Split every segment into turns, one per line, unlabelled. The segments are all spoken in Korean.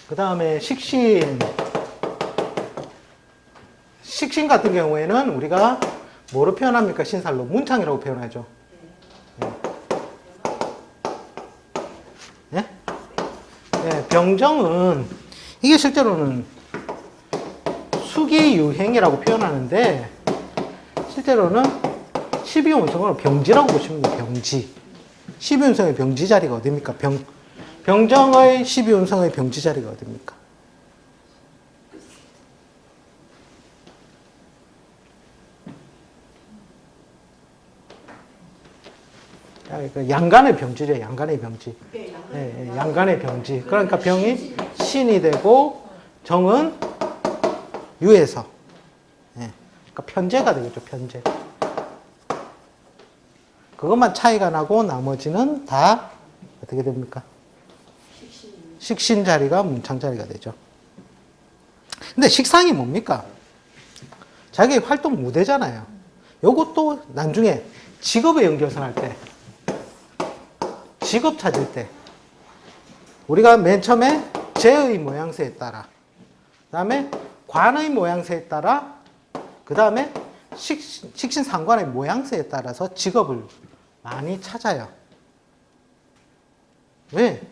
그 다음에 식신. 식신 같은 경우에는 우리가 뭐로 표현합니까? 신살로. 문창이라고 표현하죠. 예? 예, 병정은, 이게 실제로는 수기유행이라고 표현하는데, 실제로는 12운성을 병지라고 보시면 돼요. 병지. 12운성의 병지 자리가 어딥니까? 병정의 12운성의 병지 자리가 어딥니까? 양간의 병지죠. 양간의 병지. 예, 양간의 병지. 그러니까 병이 신이 되고 정은 유에서. 예, 그러니까 편제가 되겠죠. 편제. 그것만 차이가 나고 나머지는 다 어떻게 됩니까? 식신 자리가 문창 자리가 되죠. 근데 식상이 뭡니까? 자기 활동 무대잖아요. 요것도 나중에 직업의 연결선 할 때, 직업 찾을 때, 우리가 맨 처음에 제의 모양새에 따라, 그 다음에 관의 모양새에 따라, 그 다음에 식신상관의 모양새에 따라서 직업을 많이 찾아요. 왜?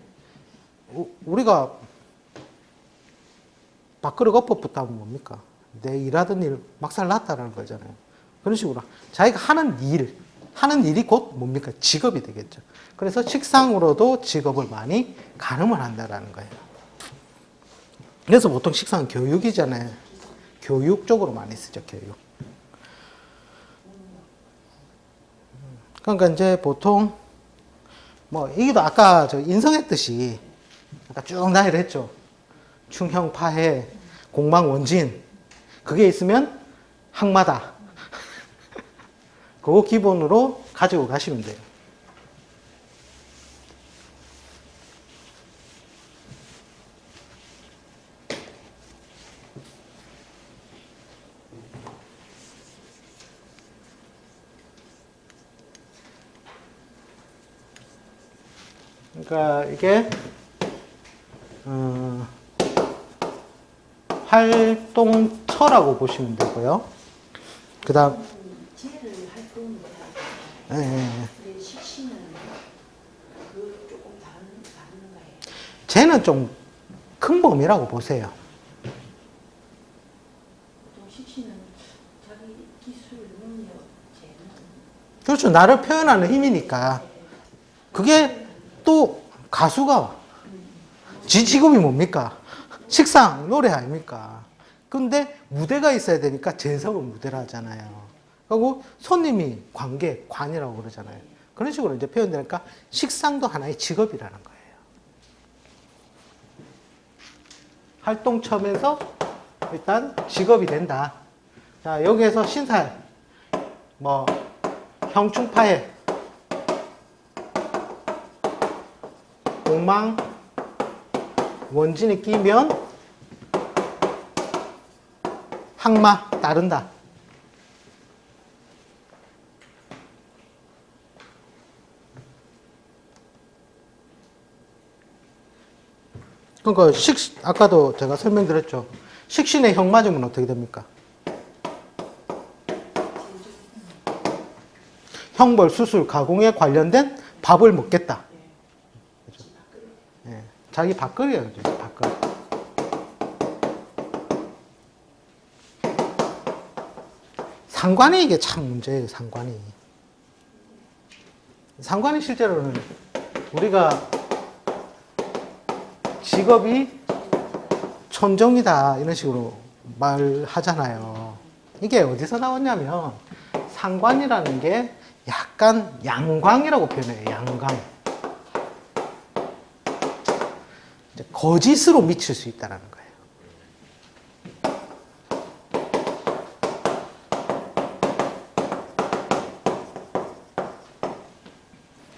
우리가 밥그릇 엎어붙다 하면 뭡니까? 내 일하던 일 막살 났다라는 거잖아요. 그런 식으로 자기가 하는 일이 곧 뭡니까? 직업이 되겠죠. 그래서 식상으로도 직업을 많이 가늠을 한다라는 거예요. 그래서 보통 식상은 교육이잖아요. 교육 쪽으로 많이 쓰죠, 교육. 그러니까 이제 보통 뭐 이게도 아까 저 인성했듯이 아까 쭉 나열을 했죠. 충형, 파해, 공망, 원진. 그게 있으면 항마다. 그거 기본으로 가지고 가시면 돼요. 그러니까 이게 활동처라고 보시면 되고요. 그다음
쟤를 활동을
예, 예.
근데 식신은 그 조금 다른 거예요.
쟤는 좀 큰 범위라고 보세요.
보통 식신은 자기 기술, 능력, 재능.
그렇죠. 나를 표현하는 힘이니까. 그게 또 가수가 지 직업이 뭡니까? 식상, 노래 아닙니까? 근데 무대가 있어야 되니까 재석은 무대라 하잖아요. 그리고 손님이 관객, 관이라고 그러잖아요. 그런 식으로 이제 표현되니까 식상도 하나의 직업이라는 거예요. 활동처면서 일단 직업이 된다. 자, 여기에서 신살, 뭐, 형충파해, 공망, 원진이 끼면 항마 따른다. 그러니까 아까도 제가 설명드렸죠. 식신의 형 맞으면 어떻게 됩니까? 형벌, 수술, 가공에 관련된 밥을 먹겠다. 그렇죠? 예, 자기 밥그릇이에요. 밥그릇. 상관이 이게 참 문제예요. 상관이. 상관이 실제로는 우리가 직업이 촌정이다 이런 식으로 말하잖아요. 이게 어디서 나왔냐면 상관이라는 게 약간 양광이라고 표현해요. 양광. 이제 거짓으로 미칠 수 있다는 거예요.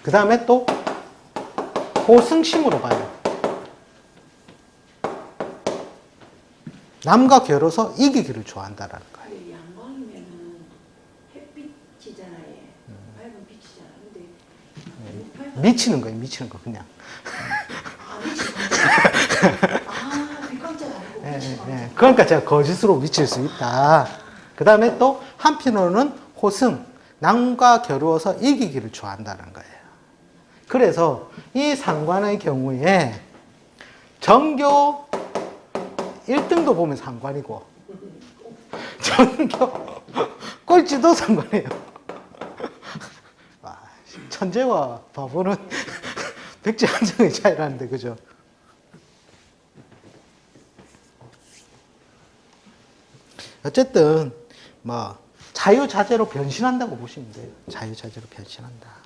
그 다음에 또 호승심으로 봐요. 남과 겨뤄서 이기기를 좋아한다라는 거예요.
그 양광이면은 햇빛이잖아요. 밝은 빛이잖아. 근데
미치는 거예요. 미치는 거 그냥.
아, 미치는 거. 아,
예, 그러니까 제가 거짓으로 미칠 수 있다. 그 다음에 또 한편으로는 호승, 남과 겨루어서 이기기를 좋아한다는 거예요. 그래서 이 상관의 경우에 전교 1등도 보면 상관이고 전교 꼴찌도 상관이에요. 와, 천재와 바보는 백지한장의 차이라는데, 그죠? 어쨌든 뭐 자유자재로 변신한다고 보시면 돼요. 자유자재로 변신한다.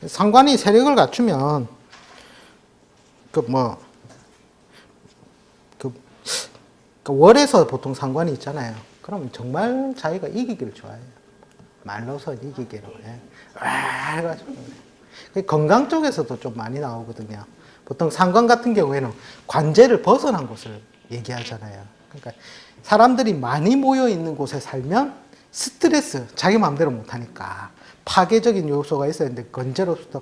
상관이 세력을 갖추면 월에서 보통 상관이 있잖아요. 그럼 정말 자기가 이기기를 좋아해요. 말로서 이기기로. 예. 해가지고. 건강 쪽에서도 좀 많이 나오거든요. 보통 상관 같은 경우에는 관제를 벗어난 곳을 얘기하잖아요. 그러니까 사람들이 많이 모여 있는 곳에 살면 스트레스, 자기 마음대로 못하니까 파괴적인 요소가 있어야 되는데 건재로부터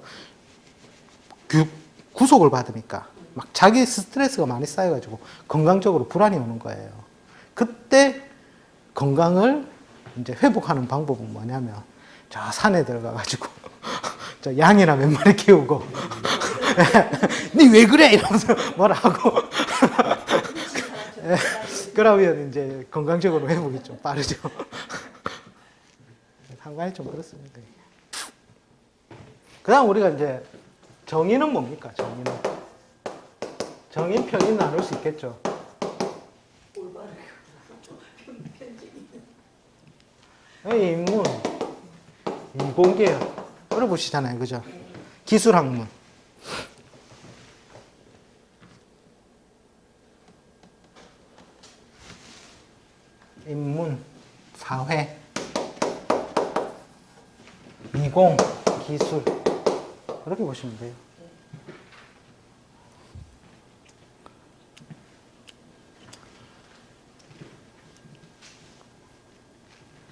구속을 받으니까 막 자기 스트레스가 많이 쌓여가지고 건강적으로 불안이 오는 거예요. 그때 건강을 이제 회복하는 방법은 뭐냐면 저 산에 들어가가지고 저 양이나 몇 마리 키우고 니 왜 그래 이러면서 뭐라 하고 그러면 이제 건강적으로 회복이 좀 빠르죠. 상관이 좀 그렇습니다. 그 다음 우리가 이제 정의는 뭡니까? 정의는. 정의 편인 나눌 수 있겠죠. 인문, 인공계열 들어보시잖아요, 그죠? 기술학문. 인문, 사회, 미공, 기술 그렇게 보시면 돼요.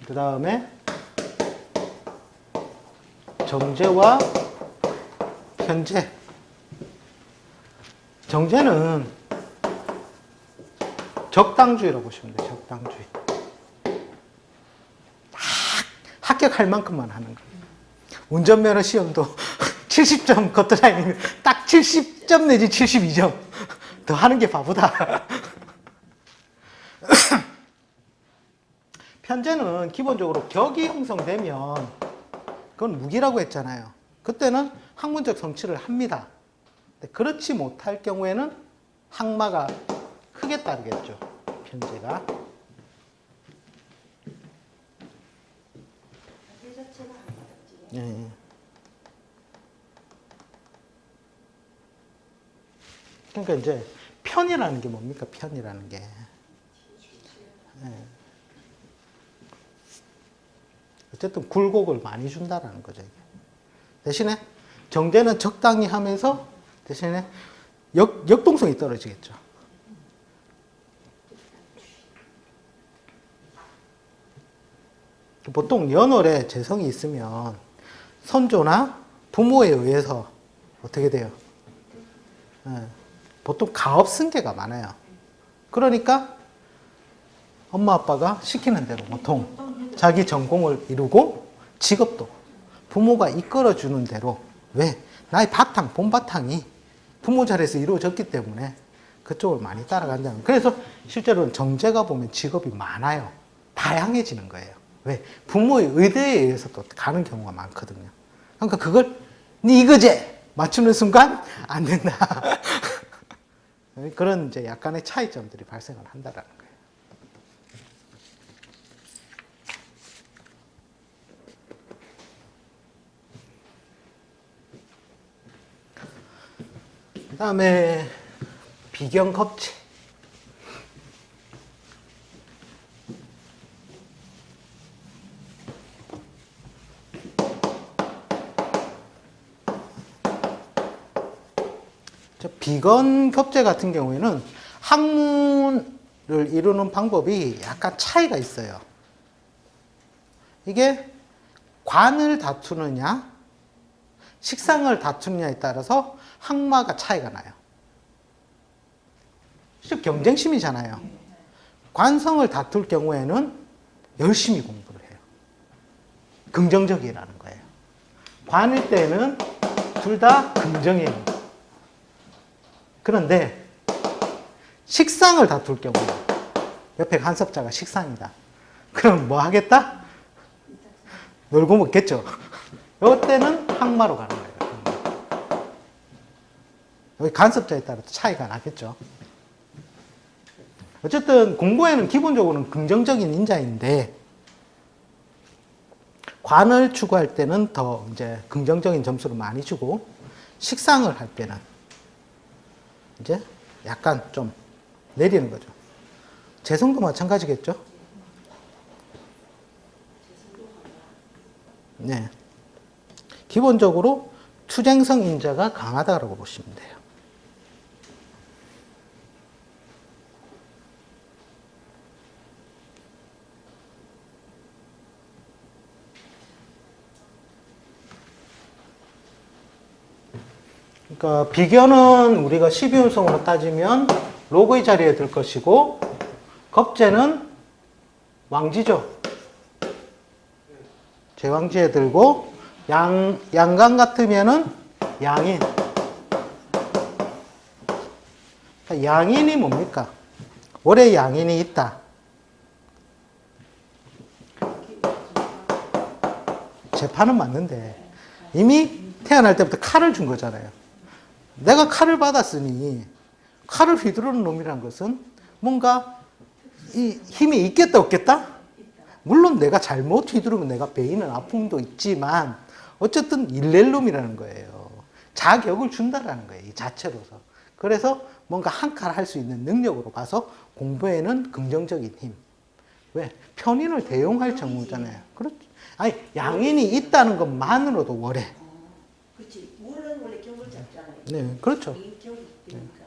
그 다음에 정제와 편제. 정제는 적당주의라고 보시면 돼요. 적당주의. 딱 합격할 만큼만 하는 거예요. 운전면허 시험도 70점 겉라인이면 딱 70점 내지 72점 더 하는 게 바보다. 편제는 기본적으로 격이 형성되면 그건 무기라고 했잖아요. 그때는 학문적 성취를 합니다. 그렇지 못할 경우에는 항마가 크게 따르겠죠. 편제가. 예. 그러니까 이제 편이라는 게 뭡니까? 편이라는 게. 예. 어쨌든 굴곡을 많이 준다라는 거죠. 이게. 대신에 정제는 적당히 하면서 대신에 역동성이 떨어지겠죠. 보통 연월에 재성이 있으면 선조나 부모에 의해서 어떻게 돼요? 예, 보통 가업 승계가 많아요. 그러니까 엄마 아빠가 시키는 대로 보통 자기 전공을 이루고 직업도 부모가 이끌어주는 대로, 왜? 나의 바탕, 본바탕이 부모 자리에서 이루어졌기 때문에 그쪽을 많이 따라간다는. 그래서 실제로는 정제가 보면 직업이 많아요. 다양해지는 거예요. 왜? 부모의 의대에 의해서 또 가는 경우가 많거든요. 그러니까 그걸 네 이거제 맞추는 순간 안 된다. 그런 이제 약간의 차이점들이 발생을 한다라는 거예요. 그 다음에 비경겁체. 비건겁제 같은 경우에는 학문을 이루는 방법이 약간 차이가 있어요. 이게 관을 다투느냐, 식상을 다투느냐에 따라서 학마가 차이가 나요. 즉 경쟁심이잖아요. 관성을 다툴 경우에는 열심히 공부를 해요. 긍정적이라는 거예요. 관일 때는 둘 다 긍정이에요. 그런데 식상을 다툴 경우, 옆에 간섭자가 식상이다. 그럼 뭐 하겠다? 놀고 먹겠죠. 이때는 항마로 가는 거예요. 여기 간섭자에 따라 차이가 나겠죠. 어쨌든 공부에는 기본적으로는 긍정적인 인자인데 관을 추구할 때는 더 이제 긍정적인 점수를 많이 주고 식상을 할 때는 이제 약간 좀 내리는 거죠. 재성도 마찬가지겠죠. 네. 기본적으로 투쟁성 인자가 강하다고 보시면 돼요. 그러니까 비견은 우리가 12운성으로 따지면 로그의 자리에 들 것이고 겁재는 왕지죠. 제왕지에 들고 양강 같으면은 양인. 양인이 뭡니까? 올해 양인이 있다. 재판은 맞는데 이미 태어날 때부터 칼을 준 거잖아요. 내가 칼을 받았으니 칼을 휘두르는 놈이란 것은 뭔가 이 힘이 있겠다 없겠다? 물론 내가 잘못 휘두르면 내가 베이는 아픔도 있지만 어쨌든 일낼 놈이라는 거예요. 자격을 준다라는 거예요. 이 자체로서. 그래서 뭔가 한 칼 할 수 있는 능력으로 봐서 공부에는 긍정적인 힘. 왜? 편인을 대용할 정무잖아요. 그렇죠. 아니 양인이 있다는 것만으로도 월해.
그렇지. 물은 원래 격을 잡잖아요.
네, 그렇죠.
이 격이 되니까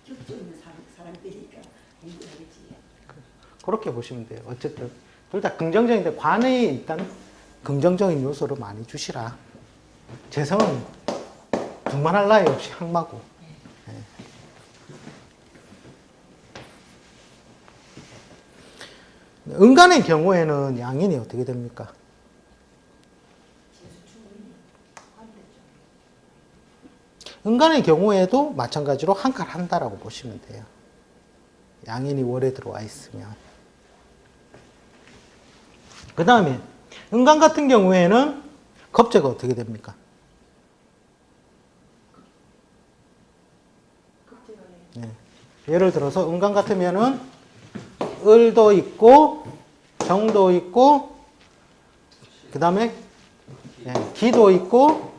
격조 있는 사람들이니까 공부하겠지.
그렇게 보시면 돼요. 어쨌든 둘 다 긍정적인데 관에 일단 긍정적인 요소를 많이 주시라. 재성은 두말할 나위 없이 항마고. 네. 은간의 경우에는 양인이 어떻게 됩니까? 은간의 경우에도 마찬가지로 한 칼 한다라고 보시면 돼요. 양인이 월에 들어와 있으면. 그 다음에 은간 같은 경우에는 겁재가 어떻게 됩니까? 네. 예를 들어서 은간 같으면은 을도 있고 정도 있고 그 다음에 기도 있고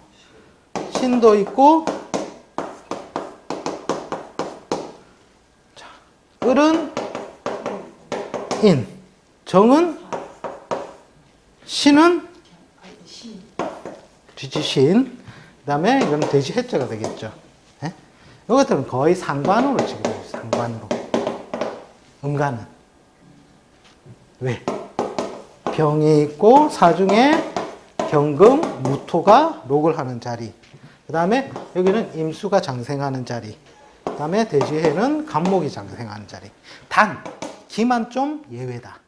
신도 있고 을은 인, 정은 신은 지지신, 그 다음에 이건 돼지 해자가 되겠죠. 네? 이것들은 거의 상관으로 지금 상관으로. 음간은 왜? 병이 있고 사중에 경금, 무토가 록을 하는 자리. 그 다음에 여기는 임수가 장생하는 자리. 그 다음에 돼지해는 간목이 장생하는 자리. 단, 기만 좀 예외다.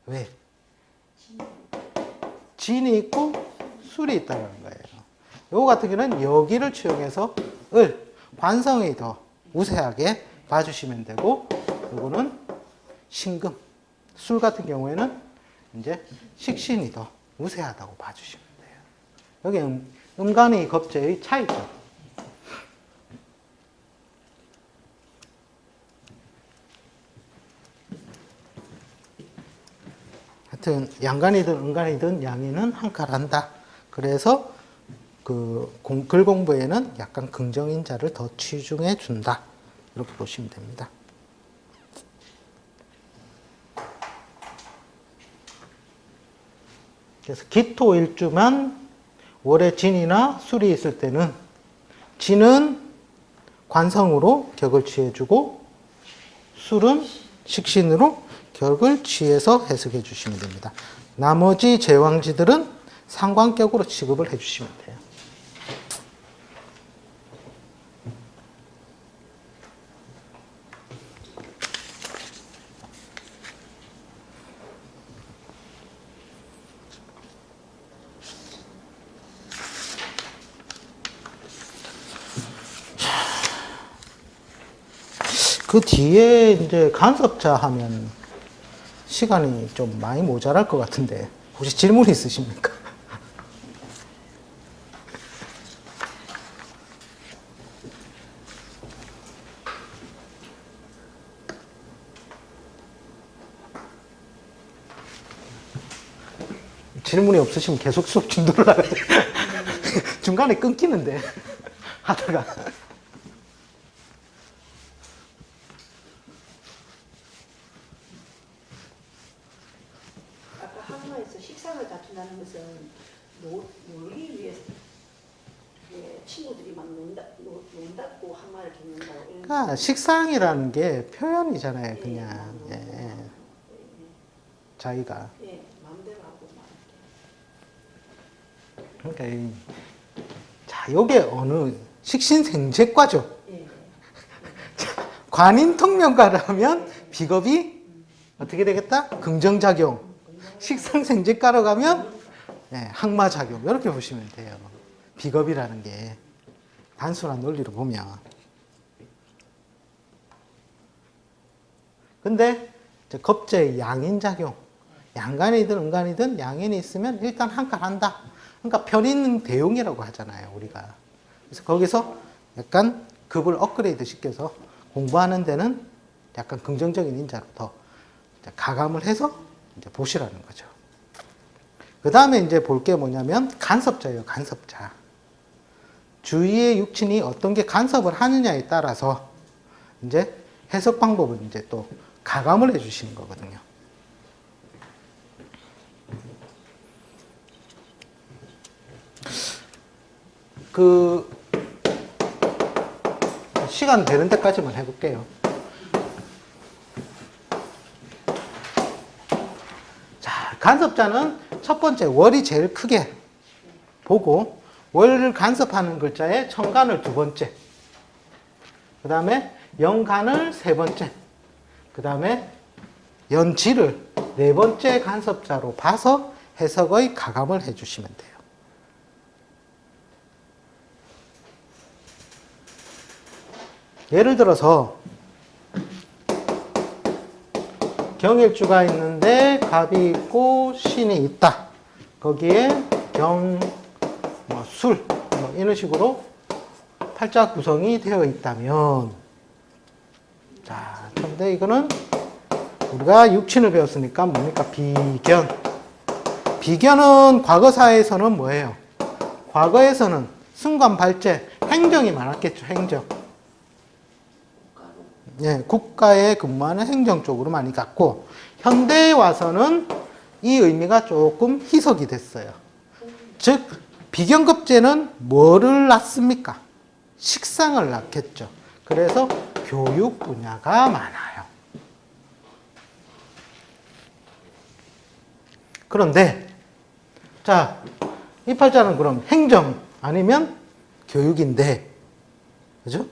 왜? 진이 있고 술이 있다는 거예요. 요거 같은 경우는 여기를 취용해서 관성이 더 우세하게 봐주시면 되고, 요거는 신금, 술 같은 경우에는 이제 식신이 더 우세하다고 봐주시면 돼요. 여기 음간의 겁재의 차이죠. 하여튼 양간이든 은간이든 양인은 한 칼 한다. 그래서 글 공부에는 약간 긍정인자를 더 치중해 준다. 이렇게 보시면 됩니다. 그래서 기토일주만 월에 진이나 술이 있을 때는 진은 관성으로 격을 취해주고 술은 식신으로 격을 취해서 해석해 주시면 됩니다. 나머지 제왕지들은 상관격으로 취급을 해 주시면 돼요. 그 뒤에 이제 간섭자 하면 시간이 좀 많이 모자랄 것 같은데 혹시 질문 있으십니까? 질문이 없으시면 계속 수업 진도를 나가야 돼. 중간에 끊기는데 하다가.
아까 항마에서 식상을 다툰다는 것은 놀기 위해서 예, 친구들이 막 논다고 항마를 겪는다고 이런
그러니까 식상이라는 게 표현이잖아요, 그냥. 예. 자기가.
예, 마음대로 하고 막
그러니까 자, 요게 어느 식신생제과죠.
예, 예.
관인통명가라면 비겁이 어떻게 되겠다? 긍정작용. 식상생제과로 가면 항마작용. 이렇게 보시면 돼요. 비겁이라는 게 단순한 논리로 보면. 근데 이제 겁제의 양인작용. 양간이든 음간이든 양인이 있으면 일단 한 칸 한다. 그러니까 편인 대용이라고 하잖아요, 우리가. 그래서 거기서 약간 급을 업그레이드 시켜서 공부하는 데는 약간 긍정적인 인자로 더 가감을 해서 이제 보시라는 거죠. 그 다음에 이제 볼 게 뭐냐면 간섭자예요, 간섭자. 주위의 육친이 어떤 게 간섭을 하느냐에 따라서 이제 해석 방법을 이제 또 가감을 해 주시는 거거든요. 그 시간 되는 데까지만 해볼게요. 자, 간섭자는 첫 번째 월이 제일 크게 보고 월을 간섭하는 글자에 천간을 두 번째, 그 다음에 영간을 세 번째, 그 다음에 연지를 네 번째 간섭자로 봐서 해석의 가감을 해주시면 돼요. 예를 들어서 경일주가 있는데 갑이 있고 신이 있다. 거기에 경, 술 이런 식으로 팔자 구성이 되어 있다면, 자, 근데 이거는 우리가 육친을 배웠으니까 뭡니까? 비견. 비견은 과거사에서는 뭐예요? 과거에서는 승관 발제, 행정이 많았겠죠, 행정. 예, 국가에 근무하는 행정 쪽으로 많이 갔고, 현대에 와서는 이 의미가 조금 희석이 됐어요. 즉, 비견급제는 뭐를 낳습니까? 식상을 낳겠죠. 그래서 교육 분야가 많아요. 그런데, 자, 이 팔자는 그럼 행정 아니면 교육인데, 그죠?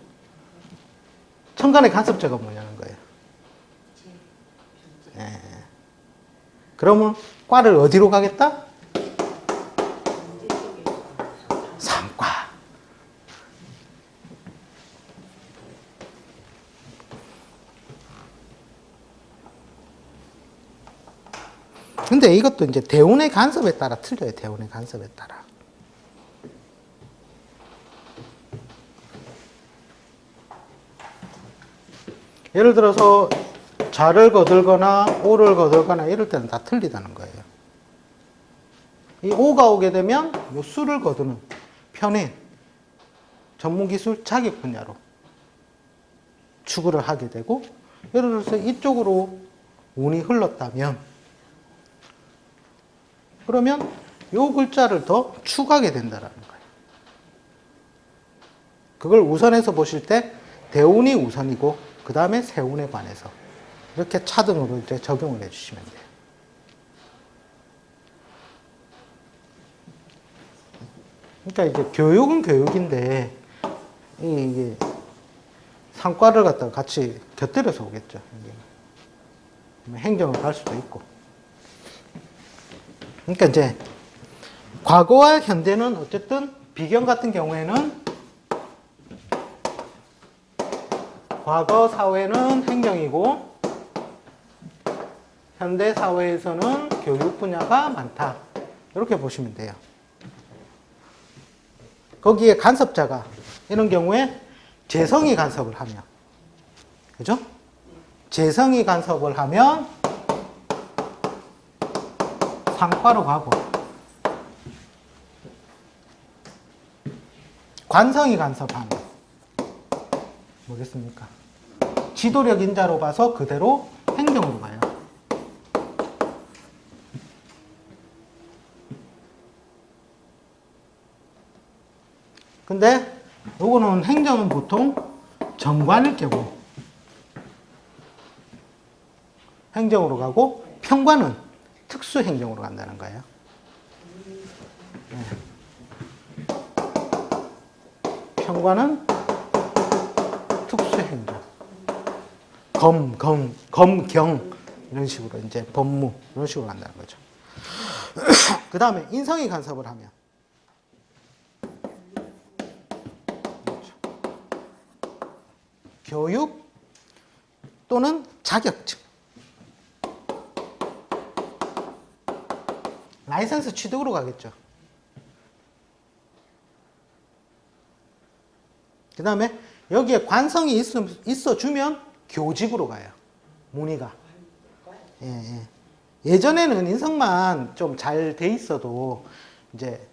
천간의 간섭자가 뭐냐는 거예요. 네. 그러면 과를 어디로 가겠다? 상과. 근데 이것도 이제 대운의 간섭에 따라 틀려요. 대운의 간섭에 따라. 예를 들어서 좌를 거들거나 오를 거들거나 이럴 때는 다 틀리다는 거예요. 이 오가 오게 되면 요 수를 거두는 편인 전문기술 자격 분야로 추구를 하게 되고, 예를 들어서 이쪽으로 운이 흘렀다면 그러면 요 글자를 더 추구하게 된다는 거예요. 그걸 우선해서 보실 때 대운이 우선이고 그 다음에 세운에 관해서 이렇게 차등으로 이제 적용을 해주시면 돼요. 그러니까 이제 교육은 교육인데 이게 상과를 갖다가 같이 곁들여서 오겠죠. 행정을 갈 수도 있고. 그러니까 이제 과거와 현대는 어쨌든 비경 같은 경우에는 과거 사회는 행정이고 현대 사회에서는 교육 분야가 많다. 이렇게 보시면 돼요. 거기에 간섭자가 이런 경우에 재성이 간섭을 하면, 그죠? 재성이 간섭을 하면 상과로 가고, 관성이 간섭하면 뭐겠습니까? 지도력 인자로 봐서 그대로 행정으로 가요. 근데 요거는 행정은 보통 정관일 경우 행정으로 가고 평관은 특수 행정으로 간다는 거예요. 네. 평관은 특수 행정. 검경 이런 식으로 이제 법무 이런 식으로 간다는 거죠. 그 다음에 인성이 간섭을 하면 교육 또는 자격증, 라이선스 취득으로 가겠죠. 그 다음에 여기에 관성이 있어주면 교직으로 가요. 문의가. 예전에는 인성만 좀 잘 돼 있어도 이제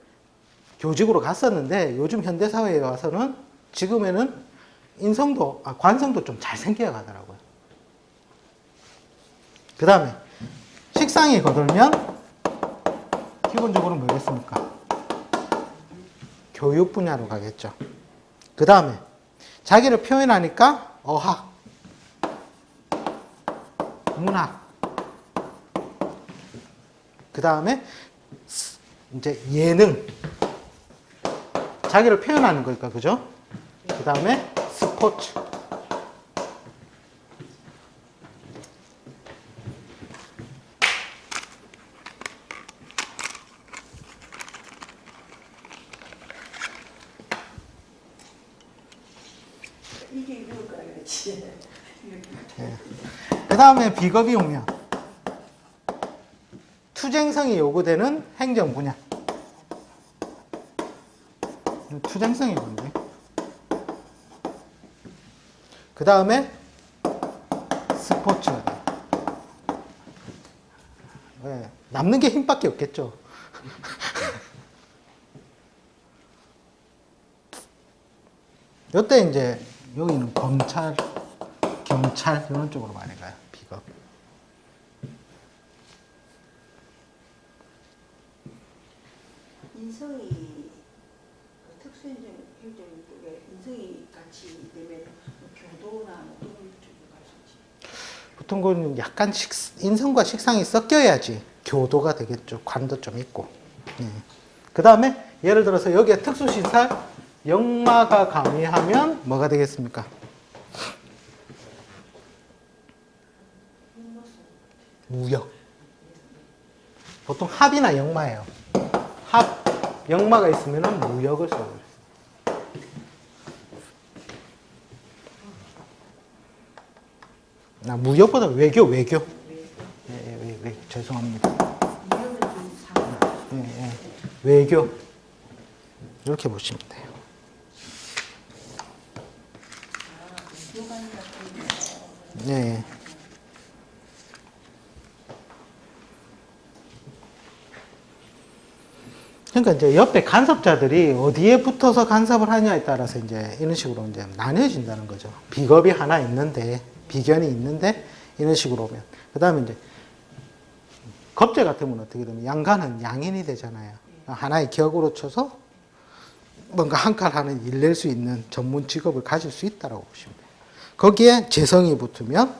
교직으로 갔었는데 요즘 현대사회에 와서는 지금에는 관성도 좀 잘 생겨 가더라고요. 그 다음에 식상이 거들면 기본적으로 뭐겠습니까? 교육 분야로 가겠죠. 그 다음에 자기를 표현하니까 어학, 문학, 그 다음에 이제 예능, 자기를 표현하는 거니까, 그죠? 그 다음에 스포츠.
이게 이거가 그렇지.
그 다음에 비겁이 오면 투쟁성이 요구되는 행정 분야. 투쟁성이 뭔데? 그 다음에 스포츠가 돼. 왜? 남는 게 힘밖에 없겠죠. 요때 이제 여기는 검찰, 경찰 이런 쪽으로 많이 가요. 비겁.
인성이 특수행정 쪽에 인성이 같이 되면 교도나 뭐 이런 쪽으로 갈 수 있지.
보통 그 약간 인성과 식상이 섞여야지 교도가 되겠죠. 관도 좀 있고. 그 다음에 예를 들어서 여기에 특수시설 역마가 가미하면 뭐가 되겠습니까? 무역. 보통 합이나 역마예요. 합, 역마가 있으면 무역을 써요. 무역보다 외교. 죄송합니다. 외교. 이렇게 보시면 돼요. 네. 그러니까 이제 옆에 간섭자들이 어디에 붙어서 간섭을 하냐에 따라서 이제 이런 식으로 이제 나뉘어진다는 거죠. 비겁이 하나 있는데, 비견이 있는데, 이런 식으로 오면. 그 다음에 이제, 겁재 같으면 어떻게 되면 양간은 양인이 되잖아요. 하나의 격으로 쳐서 뭔가 한 칼 하는 일 낼 수 있는 전문 직업을 가질 수 있다고 보시면 돼요. 거기에 재성이 붙으면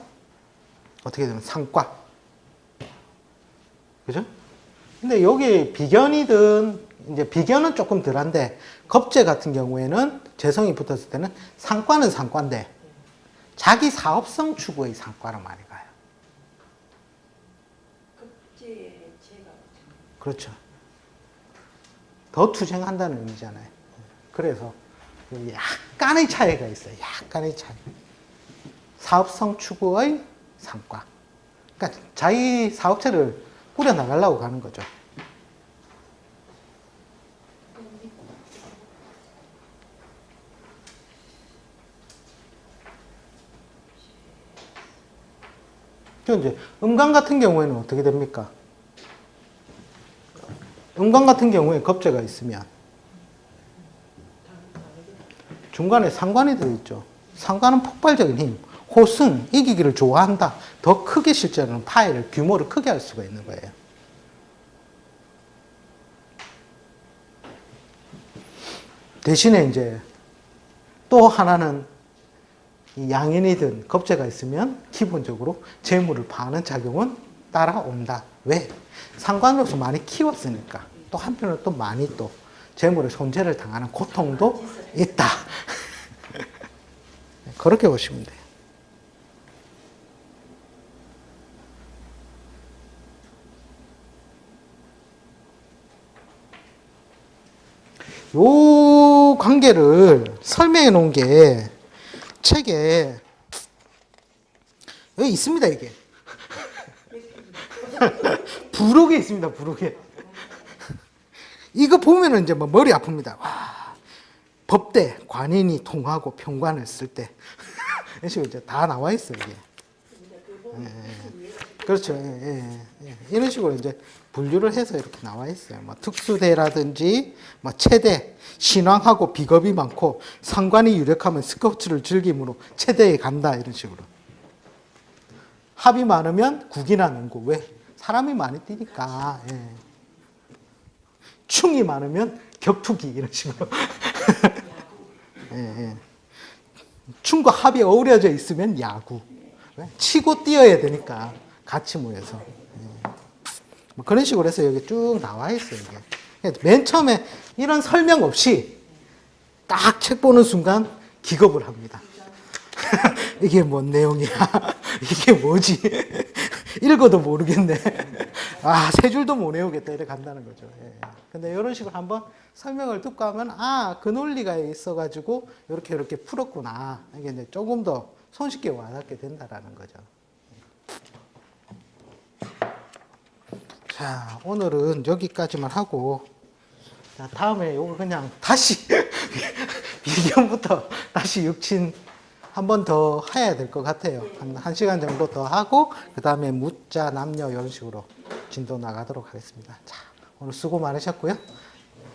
어떻게 되면 상과. 그죠? 근데 여기 비견이든, 이제 비견은 조금 덜한데, 겁재 같은 경우에는 재성이 붙었을 때는 상과는 상과인데, 자기 사업성 추구의 상과로 많이 가요.
급제에 제가
그렇죠. 더 투쟁한다는 의미잖아요. 그래서 약간의 차이가 있어요. 약간의 차이. 사업성 추구의 상과. 그러니까 자기 사업체를 꾸려 나가려고 가는 거죠. 그 이제 음강 같은 경우에는 어떻게 됩니까? 음강 같은 경우에 겁재가 있으면 중간에 상관이 들어있죠. 상관은 폭발적인 힘, 호승, 이기기를 좋아한다. 더 크게 실제로는 파일을, 규모를 크게 할 수가 있는 거예요. 대신에 이제 또 하나는 이 양인이든 겁재가 있으면 기본적으로 재물을 파는 작용은 따라온다. 왜? 상관으로서 많이 키웠으니까. 또 한편으로 또 많이 또 재물의 손재를 당하는 고통도 있다. 그렇게 보시면 돼요. 요 관계를 설명해 놓은 게 책에 여기 있습니다, 이게. 부록에 있습니다, 부록에. 이거 보면은 이제 뭐 머리 아픕니다. 와, 법대, 관인이 통하고 평관을 쓸 때. 이런 식으로 이제 다 나와 있어요, 이게. 그렇죠. 이런 식으로 이제 분류를 해서 이렇게 나와 있어요. 뭐 특수대라든지, 뭐 체대, 신왕하고 비겁이 많고, 상관이 유력하면 스포츠를 즐김으로 체대에 간다. 이런 식으로. 합이 많으면 국이나 농구. 왜? 사람이 많이 뛰니까. 예. 충이 많으면 격투기. 이런 식으로. 예. 충과 합이 어우러져 있으면 야구. 왜? 치고 뛰어야 되니까. 같이 모여서. 뭐 그런 식으로 해서 여기 쭉 나와 있어요. 이게. 맨 처음에 이런 설명 없이 딱 책 보는 순간 기겁을 합니다. 이게 뭔 내용이야? 이게 뭐지? 읽어도 모르겠네. 아, 세 줄도 못 외우겠다. 이렇게 간다는 거죠. 예. 근데 이런 식으로 한번 설명을 듣고 하면, 아, 그 논리가 있어가지고 이렇게 풀었구나. 이게 이제 조금 더 손쉽게 와닿게 된다라는 거죠. 자, 오늘은 여기까지만 하고, 자, 다음에 요거 그냥 다시, 비견부터 다시 육친 한 번 더 해야 될 것 같아요. 한 시간 정도 더 하고, 그 다음에 묻자, 남녀, 이런 식으로 진도 나가도록 하겠습니다. 자, 오늘 수고 많으셨고요.